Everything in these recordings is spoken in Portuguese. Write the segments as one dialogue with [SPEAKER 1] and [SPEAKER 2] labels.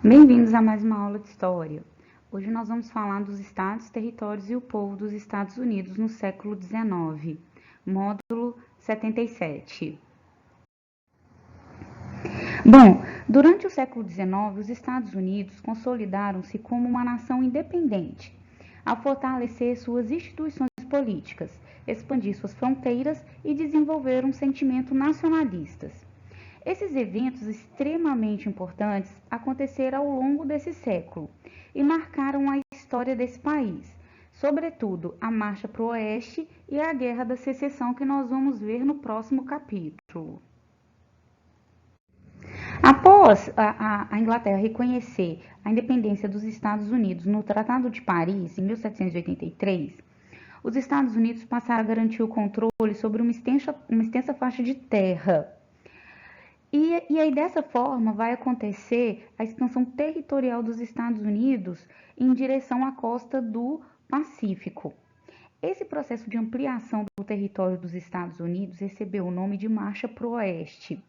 [SPEAKER 1] Bem-vindos a mais uma aula de História. Hoje nós vamos falar dos Estados, Territórios e o Povo dos Estados Unidos no século XIX, módulo 77. Bom, durante o século XIX, os Estados Unidos consolidaram-se como uma nação independente, ao fortalecer suas instituições políticas, expandir suas fronteiras e desenvolver um sentimento nacionalistas. Esses eventos extremamente importantes aconteceram ao longo desse século e marcaram a história desse país, sobretudo a Marcha para o Oeste e a Guerra da Secessão, que nós vamos ver no próximo capítulo. Após a Inglaterra reconhecer a independência dos Estados Unidos no Tratado de Paris, em 1783, os Estados Unidos passaram a garantir o controle sobre uma extensa faixa de terra. E aí, dessa forma, vai acontecer a expansão territorial dos Estados Unidos em direção à costa do Pacífico. Esse processo de ampliação do território dos Estados Unidos recebeu o nome de Marcha para o Oeste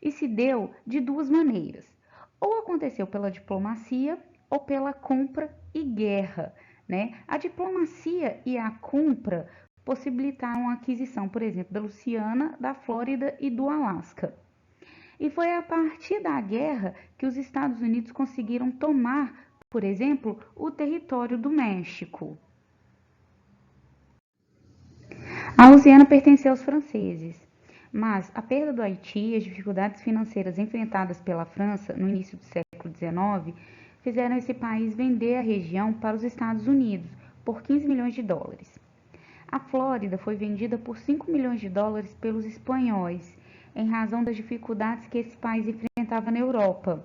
[SPEAKER 1] e se deu de duas maneiras. Ou aconteceu pela diplomacia ou pela compra e guerra, né? A diplomacia e a compra possibilitaram a aquisição, por exemplo, da Louisiana, da Flórida e do Alasca. E foi a partir da guerra que os Estados Unidos conseguiram tomar, por exemplo, o território do México. A Louisiana pertenceu aos franceses, mas a perda do Haiti e as dificuldades financeiras enfrentadas pela França no início do século XIX fizeram esse país vender a região para os Estados Unidos por 15 milhões de dólares. A Flórida foi vendida por 5 milhões de dólares pelos espanhóis, em razão das dificuldades que esse país enfrentava na Europa,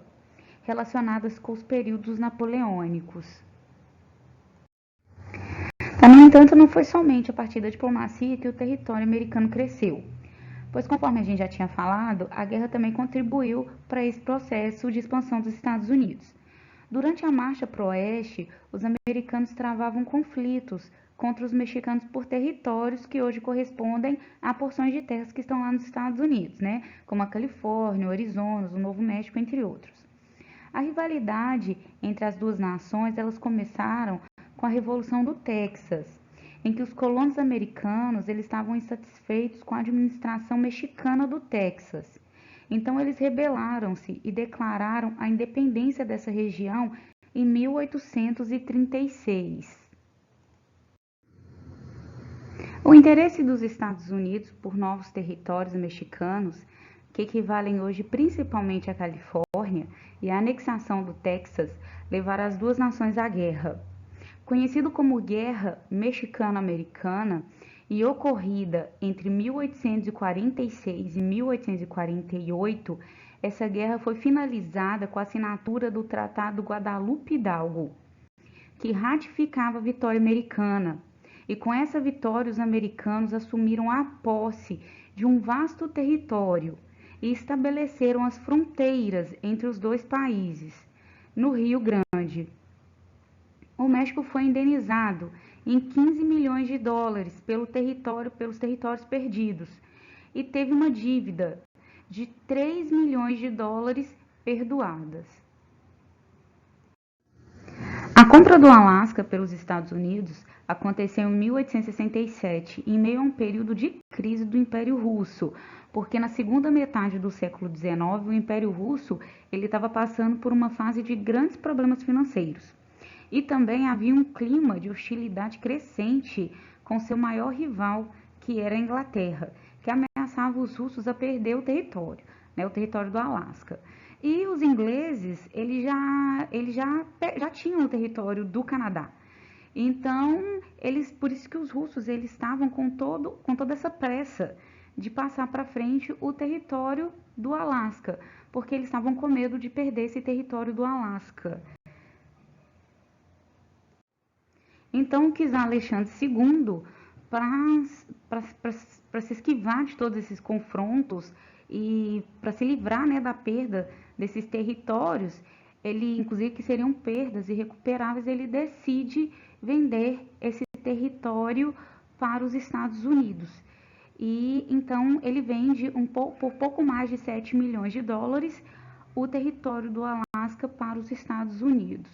[SPEAKER 1] relacionadas com os períodos napoleônicos. No entanto, não foi somente a partir da diplomacia que o território americano cresceu, pois, conforme a gente já tinha falado, a guerra também contribuiu para esse processo de expansão dos Estados Unidos. Durante a marcha para o oeste, os americanos travavam conflitos contra os mexicanos por territórios que hoje correspondem a porções de terras que estão lá nos Estados Unidos, né? Como a Califórnia, o Arizona, o Novo México, entre outros. A rivalidade entre as duas nações, elas começaram com a Revolução do Texas, em que os colonos americanos eles estavam insatisfeitos com a administração mexicana do Texas. Então eles rebelaram-se e declararam a independência dessa região em 1836. O interesse dos Estados Unidos por novos territórios mexicanos, que equivalem hoje principalmente à Califórnia, e a anexação do Texas levaram as duas nações à guerra. Conhecido como Guerra Mexicano-Americana e ocorrida entre 1846 e 1848, essa guerra foi finalizada com a assinatura do Tratado Guadalupe-Hidalgo, que ratificava a vitória americana. E com essa vitória, os americanos assumiram a posse de um vasto território e estabeleceram as fronteiras entre os dois países, no Rio Grande. O México foi indenizado em 15 milhões de dólares pelos territórios perdidos e teve uma dívida de 3 milhões de dólares perdoadas. A compra do Alasca pelos Estados Unidos aconteceu em 1867, em meio a um período de crise do Império Russo, porque na segunda metade do século XIX o Império Russo estava passando por uma fase de grandes problemas financeiros. E também havia um clima de hostilidade crescente com seu maior rival, que era a Inglaterra, que ameaçava os russos a perder o território, né, o território do Alasca. E os ingleses, eles já tinham o território do Canadá. Então, por isso que os russos eles estavam com toda essa pressa de passar para frente o território do Alasca, porque eles estavam com medo de perder esse território do Alasca. Então, quis Alexandre II, para se esquivar de todos esses confrontos e para se livrar, né, da perda desses territórios, ele, inclusive, que seriam perdas irrecuperáveis, ele decide vender esse território para os Estados Unidos. E então ele vende por pouco mais de 7 milhões de dólares o território do Alasca Alasca para os Estados Unidos.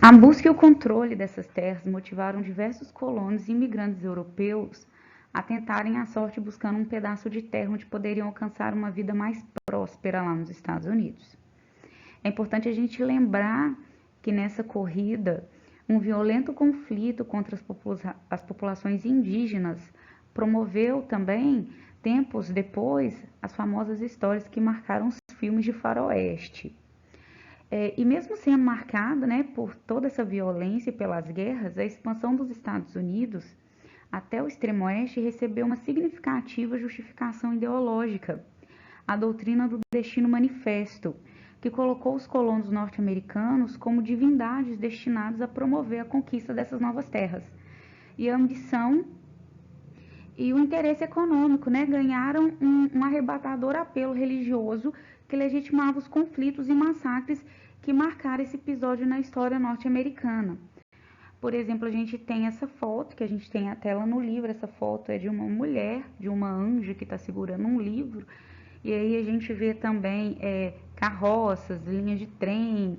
[SPEAKER 1] A busca e o controle dessas terras motivaram diversos colonos e imigrantes europeus a tentarem a sorte buscando um pedaço de terra onde poderiam alcançar uma vida mais próspera lá nos Estados Unidos. É importante a gente lembrar que nessa corrida, um violento conflito contra as populações indígenas promoveu também, tempos depois, as famosas histórias que marcaram os filmes de faroeste. E mesmo sendo marcada, né, por toda essa violência e pelas guerras, a expansão dos Estados Unidos até o extremo oeste recebeu uma significativa justificação ideológica, a doutrina do destino manifesto, que colocou os colonos norte-americanos como divindades destinadas a promover a conquista dessas novas terras. E a ambição e o interesse econômico, né, ganharam um arrebatador apelo religioso que legitimava os conflitos e massacres que marcaram esse episódio na história norte-americana. Por exemplo, a gente tem essa foto, que a gente tem a tela no livro, essa foto é de uma mulher, de uma anja que está segurando um livro, e aí a gente vê também carroças, linhas de trem,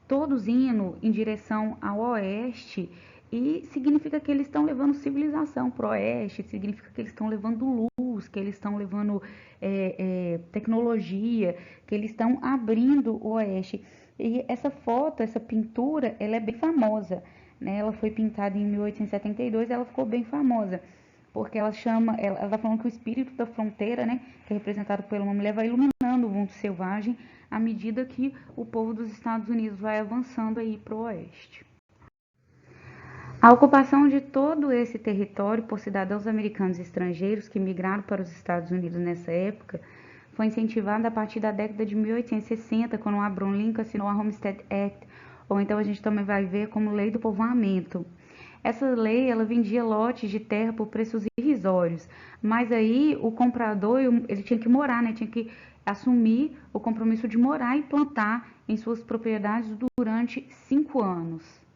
[SPEAKER 1] todos indo em direção ao oeste, e significa que eles estão levando civilização para o oeste, significa que eles estão levando luz, que eles estão levando tecnologia, que eles estão abrindo o oeste. E essa foto, essa pintura, ela é bem famosa, né? Ela foi pintada em 1872 e ela ficou bem famosa, porque ela tá falando que o espírito da fronteira, né, que é representado por uma mulher, vai iluminando o mundo selvagem à medida que o povo dos Estados Unidos vai avançando aí para o oeste. A ocupação de todo esse território por cidadãos americanos e estrangeiros que migraram para os Estados Unidos nessa época foi incentivada a partir da década de 1860, quando o Abraham Lincoln assinou a Homestead Act, ou então a gente também vai ver como Lei do Povoamento. Essa lei, ela vendia lotes de terra por preços irrisórios, mas aí o comprador, ele tinha que morar, né? Tinha que assumir o compromisso de morar e plantar em suas propriedades durante 5 anos.